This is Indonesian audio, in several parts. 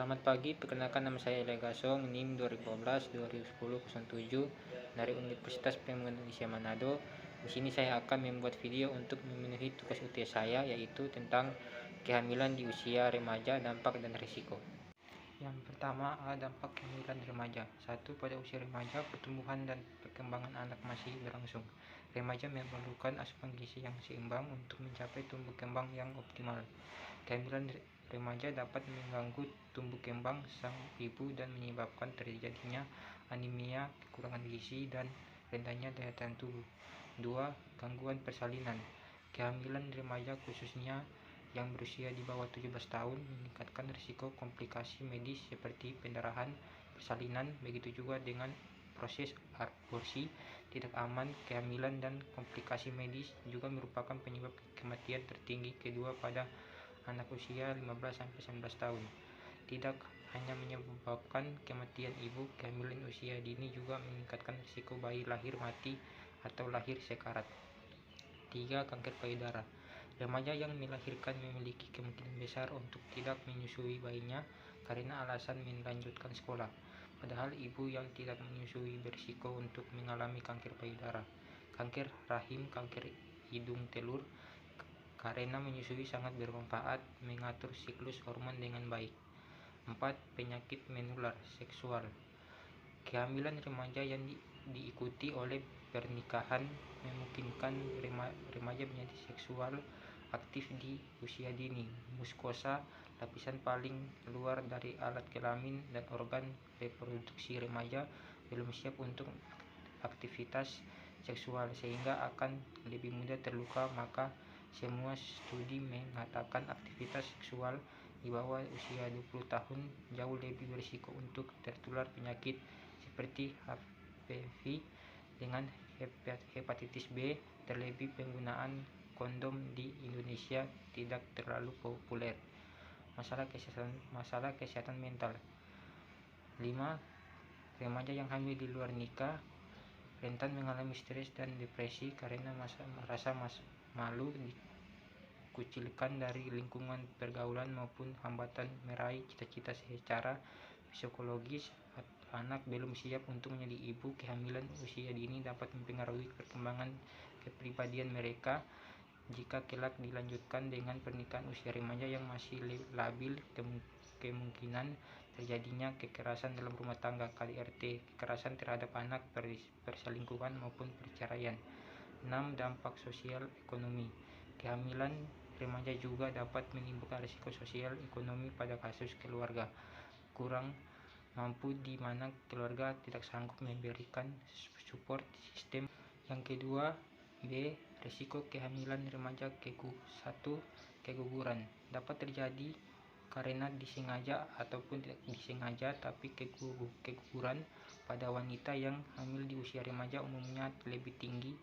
Selamat pagi, perkenalkan nama saya Elia Gasong, NIM 2012-2010-07 dari Universitas Pengembangan Indonesia Manado. Di sini saya akan membuat video untuk memenuhi tugas UTS saya, yaitu tentang kehamilan di usia remaja, dampak dan risiko. Yang pertama adalah dampak kehamilan remaja. 1. Pada usia remaja, pertumbuhan dan perkembangan anak masih berlangsung. Remaja memerlukan asupan gizi yang seimbang untuk mencapai tumbuh kembang yang optimal. Kehamilan remaja dapat mengganggu tumbuh kembang sang ibu dan menyebabkan terjadinya anemia, kekurangan gizi, dan rendahnya daya tahan tubuh. 2. Gangguan persalinan. Kehamilan remaja khususnya yang berusia di bawah 17 tahun meningkatkan risiko komplikasi medis seperti pendarahan persalinan, begitu juga dengan proses aborsi tidak aman. Kehamilan dan komplikasi medis juga merupakan penyebab kematian tertinggi kedua pada anak usia 15-19 tahun. Tidak hanya menyebabkan kematian ibu, kehamilan usia dini juga meningkatkan risiko bayi lahir mati atau lahir sekarat. 3. Kanker payudara. Remaja yang melahirkan memiliki kemungkinan besar untuk tidak menyusui bayinya karena alasan melanjutkan sekolah. Padahal ibu yang tidak menyusui berisiko untuk mengalami kanker payudara, kanker rahim, kanker hidung telur. Karena menyusui sangat bermanfaat mengatur siklus hormon dengan baik. 4. Penyakit menular seksual. Kehamilan remaja yang diikuti oleh pernikahan memungkinkan remaja menjadi seksual aktif di usia dini. Muskosa, lapisan paling luar dari alat kelamin dan organ reproduksi remaja, belum siap untuk aktivitas seksual sehingga akan lebih mudah terluka. Maka semua studi mengatakan aktivitas seksual di bawah usia 20 tahun jauh lebih berisiko untuk tertular penyakit seperti HPV dengan hepatitis B. Terlebih penggunaan kondom di Indonesia tidak terlalu populer. Masalah kesehatan mental. 5. Remaja yang hamil di luar nikah rentan mengalami stres dan depresi karena merasa malu, dikucilkan dari lingkungan pergaulan maupun hambatan meraih cita-cita. Secara psikologis, anak belum siap untuk menjadi ibu. Kehamilan usia dini dapat mempengaruhi perkembangan kepribadian mereka. Jika kelak dilanjutkan dengan pernikahan usia remaja yang masih labil, kemungkinan terjadinya kekerasan dalam rumah tangga, KDRT, kekerasan terhadap anak, perselingkuhan maupun perceraian. 6. Dampak sosial ekonomi. Kehamilan remaja juga dapat menimbulkan risiko sosial ekonomi pada kasus keluarga kurang mampu di mana keluarga tidak sanggup memberikan support sistem. Yang kedua, B. Risiko kehamilan remaja. 1. Keguguran dapat terjadi karena disengaja ataupun tidak disengaja, tapi keguguran pada wanita yang hamil di usia remaja umumnya lebih tinggi,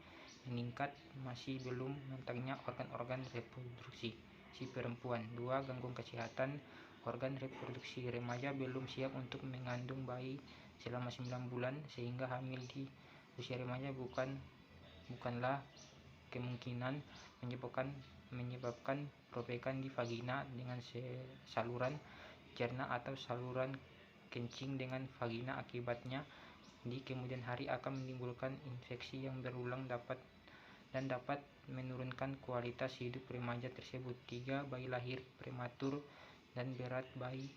meningkat masih belum matangnya organ-organ reproduksi si perempuan. 2. Gangguan kesehatan organ reproduksi. Remaja belum siap untuk mengandung bayi selama 9 bulan sehingga hamil di usia remaja bukanlah kemungkinan menyebabkan perobekan di vagina dengan saluran cerna atau saluran kencing dengan vagina. Akibatnya di kemudian hari akan menimbulkan infeksi yang berulang dapat menurunkan kualitas hidup remaja tersebut. 3. Bayi lahir prematur dan berat bayi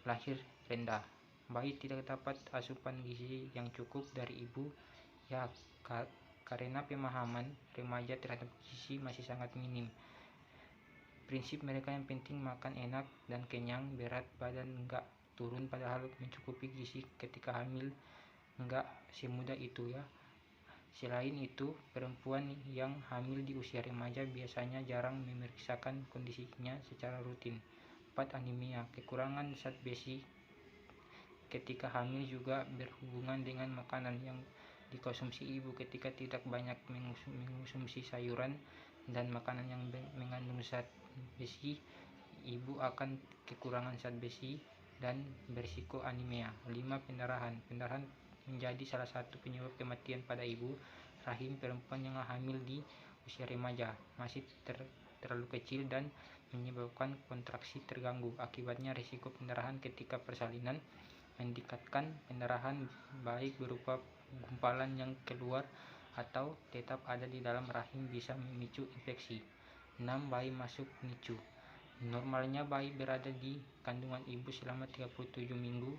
lahir rendah. Bayi tidak dapat asupan gizi yang cukup dari ibu karena pemahaman remaja terhadap gizi masih sangat minim. Prinsip mereka yang penting makan enak dan kenyang, berat badan enggak turun, padahal mencukupi gizi ketika hamil enggak semudah itu ya. Selain itu, perempuan yang hamil di usia remaja biasanya jarang memeriksakan kondisinya secara rutin. 4. Anemia. Kekurangan zat besi ketika hamil juga berhubungan dengan makanan yang dikonsumsi ibu. Ketika tidak banyak mengonsumsi sayuran dan makanan yang mengandung zat besi, ibu akan kekurangan zat besi dan berisiko anemia. 5. Pendarahan. Pendarahan menjadi salah satu penyebab kematian pada ibu. Rahim perempuan yang hamil di usia remaja masih terlalu kecil dan menyebabkan kontraksi terganggu. Akibatnya risiko pendarahan ketika persalinan meningkatkan. Pendarahan baik berupa gumpalan yang keluar atau tetap ada di dalam rahim bisa memicu infeksi. 6. Bayi masuk NICU. Normalnya bayi berada di kandungan ibu selama 37 minggu.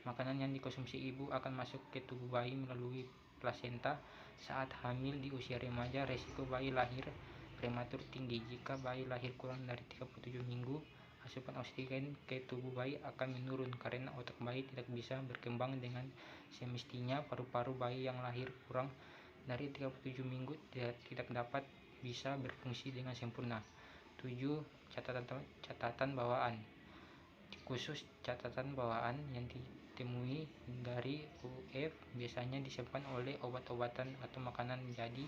Makanan yang dikonsumsi ibu akan masuk ke tubuh bayi melalui plasenta. Saat hamil di usia remaja, resiko bayi lahir prematur tinggi. Jika bayi lahir kurang dari 37 minggu, asupan oksigen ke tubuh bayi akan menurun karena otak bayi tidak bisa berkembang dengan semestinya. Paru-paru bayi yang lahir kurang dari 37 minggu tidak dapat bisa berfungsi dengan sempurna. 7. Catatan bawaan. Khusus catatan bawaan yang ditemui dari UF biasanya disebabkan oleh obat-obatan atau makanan. Jadi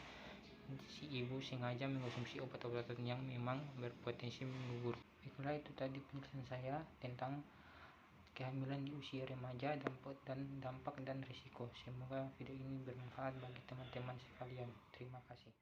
si ibu sengaja mengonsumsi obat-obatan yang memang berpotensi menggugur. Baiklah, itu tadi penjelasan saya tentang kehamilan di usia remaja, dampak dan risiko. Semoga video ini bermanfaat bagi teman-teman sekalian. Terima kasih.